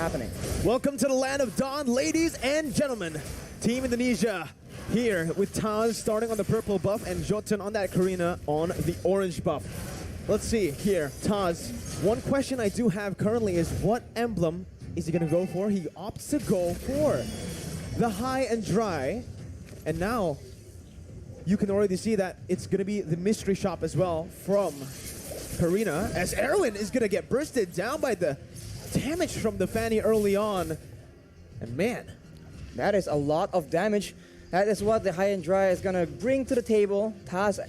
happening. Welcome to the land of Dawn, ladies and gentlemen. Team Indonesia here with Tazz starting on the purple buff and Jotun on that Karina on the orange buff. Let's see here, Tazz. One question I do have currently is what emblem is he going to go for? He opts to go for the high and dry. And now you can already see that it's going to be the mystery shop as well from Karina, as Erwin is going to get bursted down by the damage from the Fanny early on. And man, that is a lot of damage. That is what the high and dry is going to bring to the table. Tazz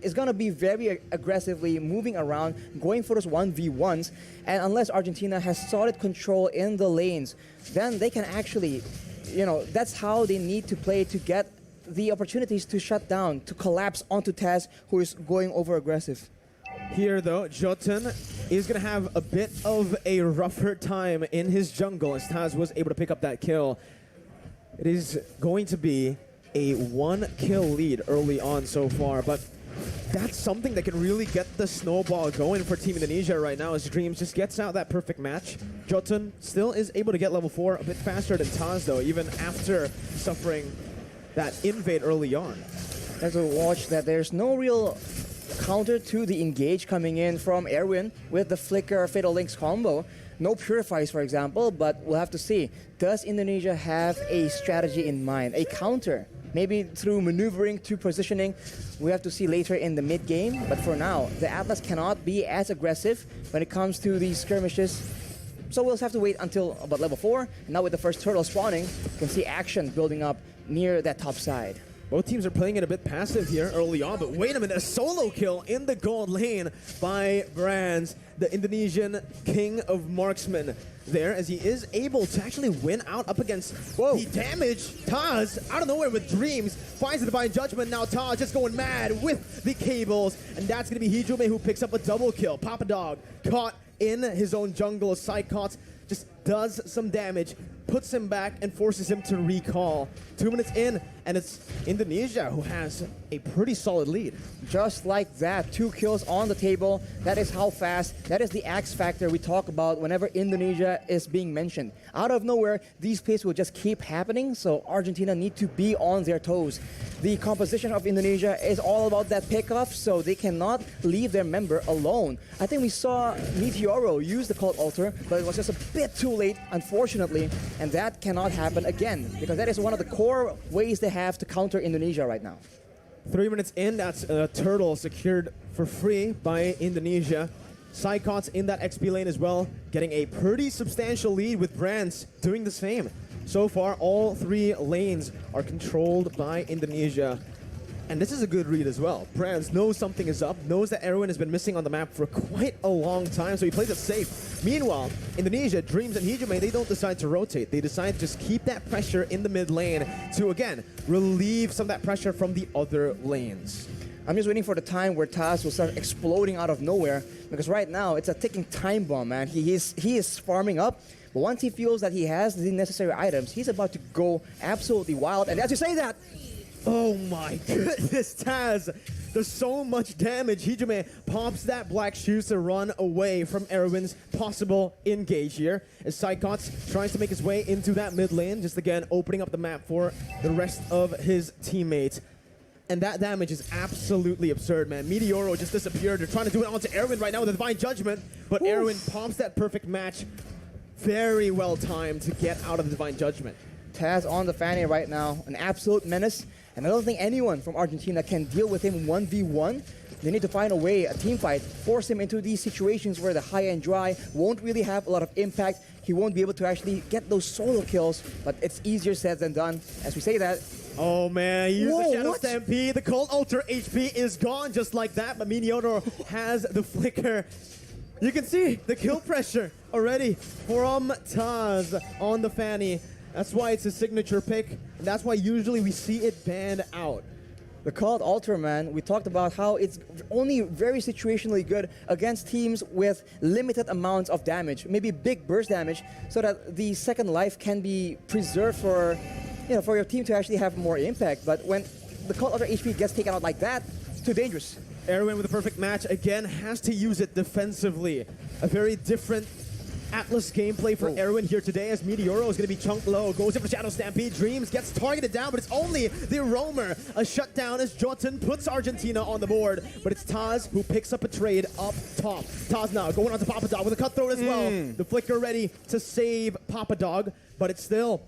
is going to be very aggressively moving around, going for those 1v1s. And unless Argentina has solid control in the lanes, then they can actually, that's how they need to play to get the opportunities to shut down, to collapse onto Tazz, who is going over aggressive. Here though, Jotun is going to have a bit of a rougher time in his jungle as Tazz was able to pick up that kill. It is going to be a 1-kill lead early on so far, but that's something that can really get the snowball going for Team Indonesia right now as Dreams just gets out that perfect match. Jotun still is able to get level 4 a bit faster than Tazz though, even after suffering that invade early on. There's a watch that there's no real counter to the engage coming in from Erwin with the Flicker Fatal Links combo. No Purifies, for example, but we'll have to see. Does Indonesia have a strategy in mind, a counter? Maybe through maneuvering to positioning. We have to see later in the mid-game, but for now, the Atlas cannot be as aggressive when it comes to these skirmishes. So we'll have to wait until about level 4. And now with the first turtle spawning, you can see action building up near that top side. Both teams are playing it a bit passive here early on, but wait a minute, a solo kill in the gold lane by Brands, the Indonesian king of marksmen there, as he is able to actually win out up against the damage. Tazz, out of nowhere with Dreams, finds the Divine Judgment. Now Tazz just going mad with the cables, and that's going to be Hijume who picks up a double kill. Papa Dog caught in his own jungle. Psychots just does some damage, puts him back and forces him to recall. 2 minutes in, and it's Indonesia who has a pretty solid lead. Just like that, 2 kills on the table. That is how fast. That is the X factor we talk about whenever Indonesia is being mentioned. Out of nowhere, these plays will just keep happening, so Argentina need to be on their toes. The composition of Indonesia is all about that pickoff, so they cannot leave their member alone. I think we saw Meteoro use the Cult Altar, but it was just a bit too late, unfortunately, and that cannot happen again, because that is one of the core ways they have to counter Indonesia right now. 3 minutes in, that's a turtle secured for free by Indonesia. Psychots in that XP lane as well, getting a pretty substantial lead with Brands doing the same. So far, all 3 lanes are controlled by Indonesia. And this is a good read as well. Brands knows something is up, knows that Erwin has been missing on the map for quite a long time, so he plays it safe. Meanwhile, Indonesia, Dreams and Hijume, they don't decide to rotate. They decide to just keep that pressure in the mid lane to, again, relieve some of that pressure from the other lanes. I'm just waiting for the time where Tazz will start exploding out of nowhere, because right now it's a ticking time bomb, man. He is farming up, but once he feels that he has the necessary items, he's about to go absolutely wild. And as you say that, oh my goodness, Tazz does so much damage. Hijume pops that black shoes to run away from Erwin's possible engage here, as Psychots tries to make his way into that mid lane, just again opening up the map for the rest of his teammates. And that damage is absolutely absurd, man. Meteoro just disappeared. They're trying to do it onto Erwin right now with the Divine Judgment, but Erwin pops that perfect match. Very well timed to get out of the Divine Judgment. Tazz on the Fanny right now, an absolute menace, and I don't think anyone from Argentina can deal with him 1v1. They need to find a way, a team fight, force him into these situations where the high and dry won't really have a lot of impact. He won't be able to actually get those solo kills, but it's easier said than done. As we say that, oh man, he used the Shadow Stampede. The Cold Altar HP is gone just like that, but Meteoro has the Flicker. You can see the kill pressure already from Tazz on the Fanny. That's why it's a signature pick, and that's why usually we see it banned out. The Cult Altar, man, we talked about how it's only very situationally good against teams with limited amounts of damage, maybe big burst damage, so that the second life can be preserved for, for your team to actually have more impact. But when the Cult Altar HP gets taken out like that, it's too dangerous. Erwin with a perfect match again has to use it defensively. A very different Atlas gameplay for Erwin here today as Meteoro is going to be chunked low. Goes in for Shadow Stampede. Dreams gets targeted down, but it's only the roamer. A shutdown as Jotun puts Argentina on the board, but it's Tazz who picks up a trade up top. Tazz now going on to Papa Dog with a cutthroat as well. The flicker ready to save Papa Dog, but it's still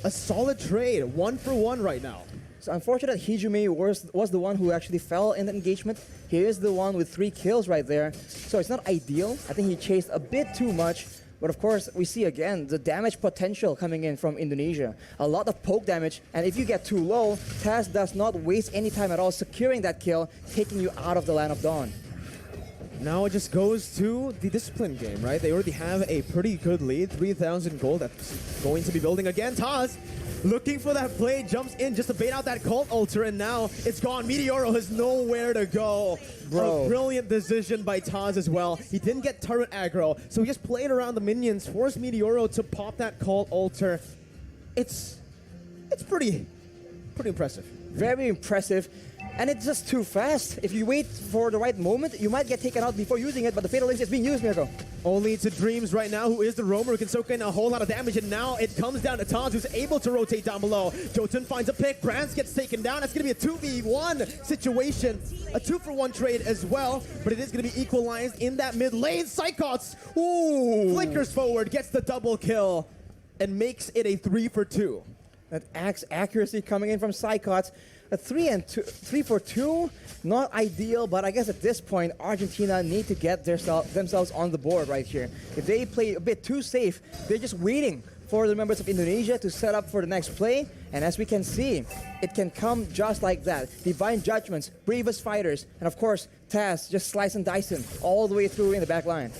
a solid trade. 1-for-1 right now. It's unfortunate Hijumi was the one who actually fell in the engagement. He is the one with 3 kills right there. So it's not ideal. I think he chased a bit too much. But of course, we see again the damage potential coming in from Indonesia. A lot of poke damage. And if you get too low, Tazz does not waste any time at all securing that kill, taking you out of the Land of Dawn. Now it just goes to the discipline game, right? They already have a pretty good lead. 3,000 gold that's going to be building again. Tazz looking for that play, jumps in just to bait out that cult altar, and now it's gone. Meteoro has nowhere to go. Bro. A brilliant decision by Tazz as well. He didn't get turret aggro, so he just played around the minions, forced Meteoro to pop that cult altar. It's pretty impressive. Very impressive. And it's just too fast. If you wait for the right moment, you might get taken out before using it, but the Fatal Link is being used, Mirko. Only to Dreams right now, who is the roamer, who can soak in a whole lot of damage, and now it comes down to Tazz, who's able to rotate down below. Jotun finds a pick, Brands gets taken down. That's going to be a 2v1 situation. A 2-for-1 trade as well, but it is going to be equalized in that mid lane. Psychots, flickers forward, gets the double kill, and makes it a 3-for-2. That axe accuracy coming in from Psychots. A 3-for-2, not ideal, but I guess at this point, Argentina need to get themselves on the board right here. If they play a bit too safe, they're just waiting for the members of Indonesia to set up for the next play. And as we can see, it can come just like that. Divine Judgments, bravest fighters, and of course, Tazz just slice and dice him all the way through in the back line.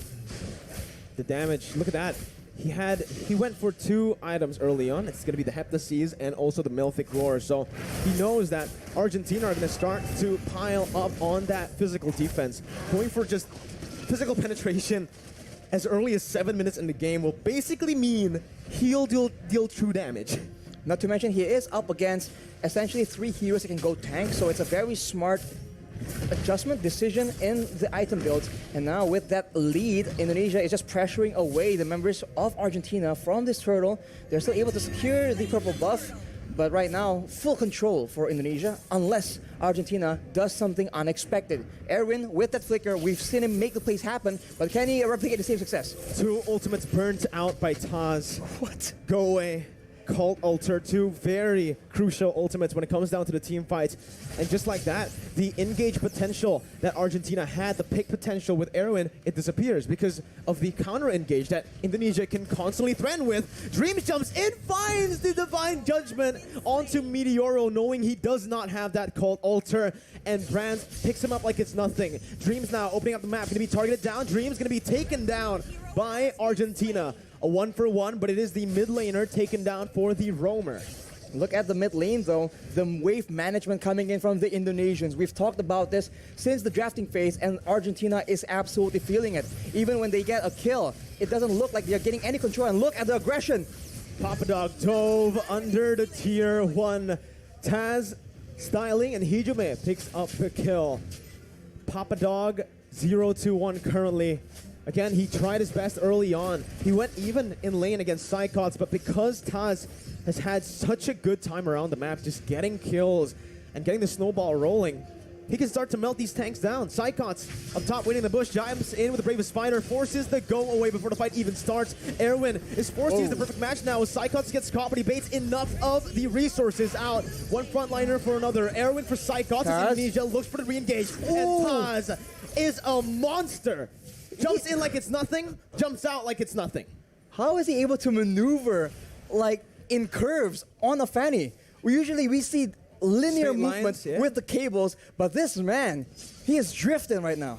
The damage, look at that. He went for 2 items early on. It's going to be the Heptaseas and also the Melthic Roar. So he knows that Argentina are going to start to pile up on that physical defense. Going for just physical penetration as early as 7 minutes in the game will basically mean he'll deal true damage. Not to mention, he is up against essentially 3 heroes that can go tank, so it's a very smart adjustment decision in the item builds. And now with that lead, Indonesia is just pressuring away the members of Argentina from this turtle. They're still able to secure the purple buff, but right now, full control for Indonesia, unless Argentina does something unexpected. Erwin, with that flicker, we've seen him make the plays happen, but can he replicate the same success? 2 ultimates burnt out by Tazz. What? Go away. Cult Altar, 2 very crucial ultimates when it comes down to the team fights. And just like that, the engage potential that Argentina had, the pick potential with Erwin, it disappears because of the counter engage that Indonesia can constantly threaten with. Dreams jumps in, finds the Divine Judgment onto Meteoro, knowing he does not have that Cult Altar, and Brands picks him up like it's nothing. Dreams now opening up the map, going to be targeted down. Dreams going to be taken down by Argentina. A 1-for-1, but it is the mid laner taken down for the roamer. Look at the mid lane though, the wave management coming in from the Indonesians. We've talked about this since the drafting phase, and Argentina is absolutely feeling it. Even when they get a kill, it doesn't look like they're getting any control, and look at the aggression. Papa Dog dove under the tier 1. Tazz styling, and Hijime picks up the kill. Papa Dog 0-1 currently. Again, he tried his best early on. He went even in lane against Psychots, but because Tazz has had such a good time around the map, just getting kills and getting the snowball rolling, he can start to melt these tanks down. Psychots up top waiting in the bush, jumps in with the bravest fighter, forces the go away before the fight even starts. Erwin is forced to use the perfect match now as Psychots gets caught, but he baits enough of the resources out. One frontliner for another. Erwin for Psychots as Indonesia looks for the re-engage. And Tazz is a monster. Jumps in like it's nothing, jumps out like it's nothing. How is he able to maneuver like in curves on a Fanny? We see linear movements with the cables, but this man, he is drifting right now.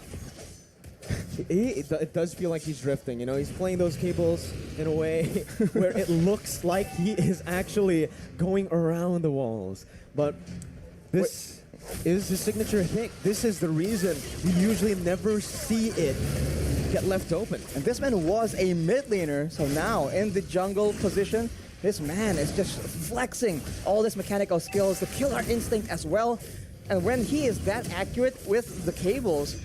It does feel like he's drifting, you know, he's playing those cables in a way where it looks like he is actually going around the walls. But this is his signature hit. This is the reason we usually never see it get left open. And this man was a mid laner, so now in the jungle position, this man is just flexing all this mechanical skills, the killer instinct as well. And when he is that accurate with the cables,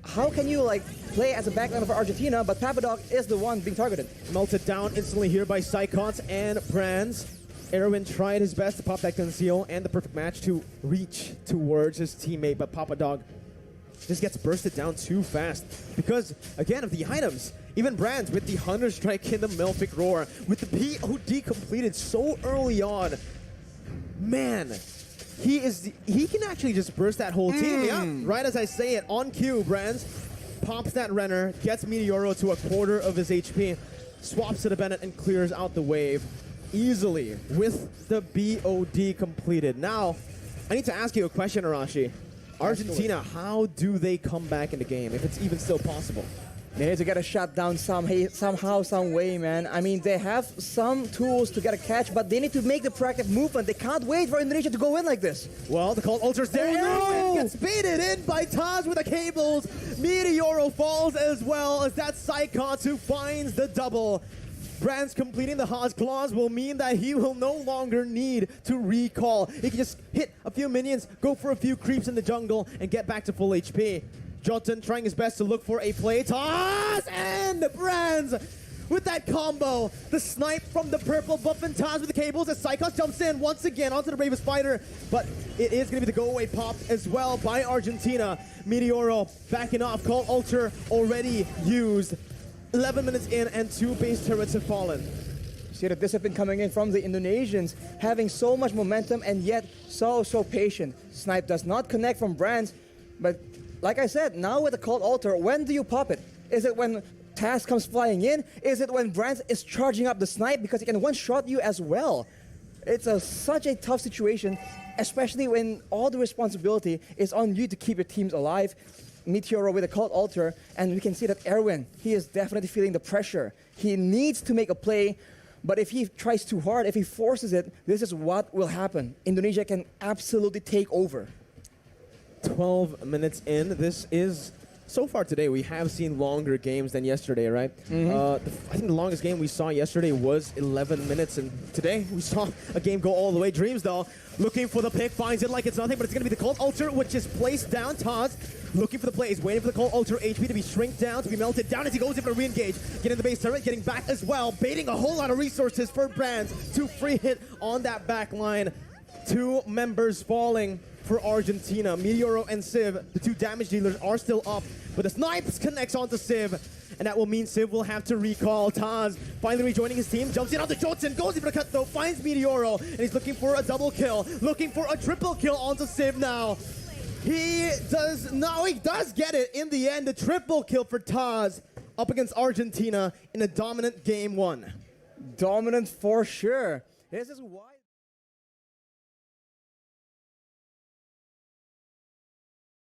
how can you like play as a backline for Argentina, but Papadog is the one being targeted? Melted down instantly here by Psychots and Brands. Erwin tried his best to pop that conceal and the perfect match to reach towards his teammate, but Papadog just gets bursted down too fast because, again, of the items. Even Brands with the Hunter Strike in the Mlbb Roar, with the BO3 completed so early on. Man, he can actually just burst that whole team. Yeah, right as I say it, on cue, Brands pops that Renner, gets Meteoro to a quarter of his HP, swaps to the Bennett and clears out the wave easily with the BO3 completed. Now, I need to ask you a question, Arashi. Argentina, how do they come back in the game, if it's even still possible? They need to get a shot down somehow, some way, man. I mean, they have some tools to get a catch, but they need to make the proactive movement. They can't wait for Indonesia to go in like this. Well, the Cold Ultra's there. Oh, no! Gets baited in by Tazz with the cables. Meteoro falls as well as that Psychots who finds the double. Brands completing the Haas clause will mean that he will no longer need to recall. He can just hit a few minions, go for a few creeps in the jungle, and get back to full HP. Jotun trying his best to look for a play. Tazz and Brands with that combo. The snipe from the purple buff and Tazz with the cables as Psychots jumps in once again onto the Bravest Fighter. But it is going to be the go-away pop as well by Argentina. Meteoro backing off. Cold Ultra already used. 11 minutes in and 2 base turrets have fallen. See the discipline coming in from the Indonesians, having so much momentum and yet so patient. Snipe does not connect from Brands, but like I said, now with the Cold Altar, when do you pop it? Is it when Tazz comes flying in? Is it when Brands is charging up the Snipe because he can one-shot you as well? It's such a tough situation, especially when all the responsibility is on you to keep your teams alive. Meteoro with a Cold Altar, and we can see that Erwin, he is definitely feeling the pressure. He needs to make a play, but if he tries too hard, if he forces it, this is what will happen. Indonesia can absolutely take over. 12 minutes in. This is, so far today, we have seen longer games than yesterday, right? I think the longest game we saw yesterday was 11 minutes, and today we saw a game go all the way. Dreams, though, looking for the pick, finds it like it's nothing, but it's going to be the Cold Ultra, which is placed down. Tazz looking for the plays, waiting for the Cold Ultra HP to be shrink down, to be melted down as he goes in for a re-engage. Getting the base turret, getting back as well, baiting a whole lot of resources for Brands to free hit on that back line. 2 members falling for Argentina. Meteoro and Civ, the 2 damage dealers, are still up, but the Snipes connects onto Civ, and that will mean Civ will have to recall. Tazz finally rejoining his team, jumps in onto Jotun, goes in for the cut though, finds Meteoro, and he's looking for a double kill, looking for a triple kill onto Civ now. He does get it in the end, a triple kill for Tazz up against Argentina in a dominant game 1. Dominant for sure. This is why...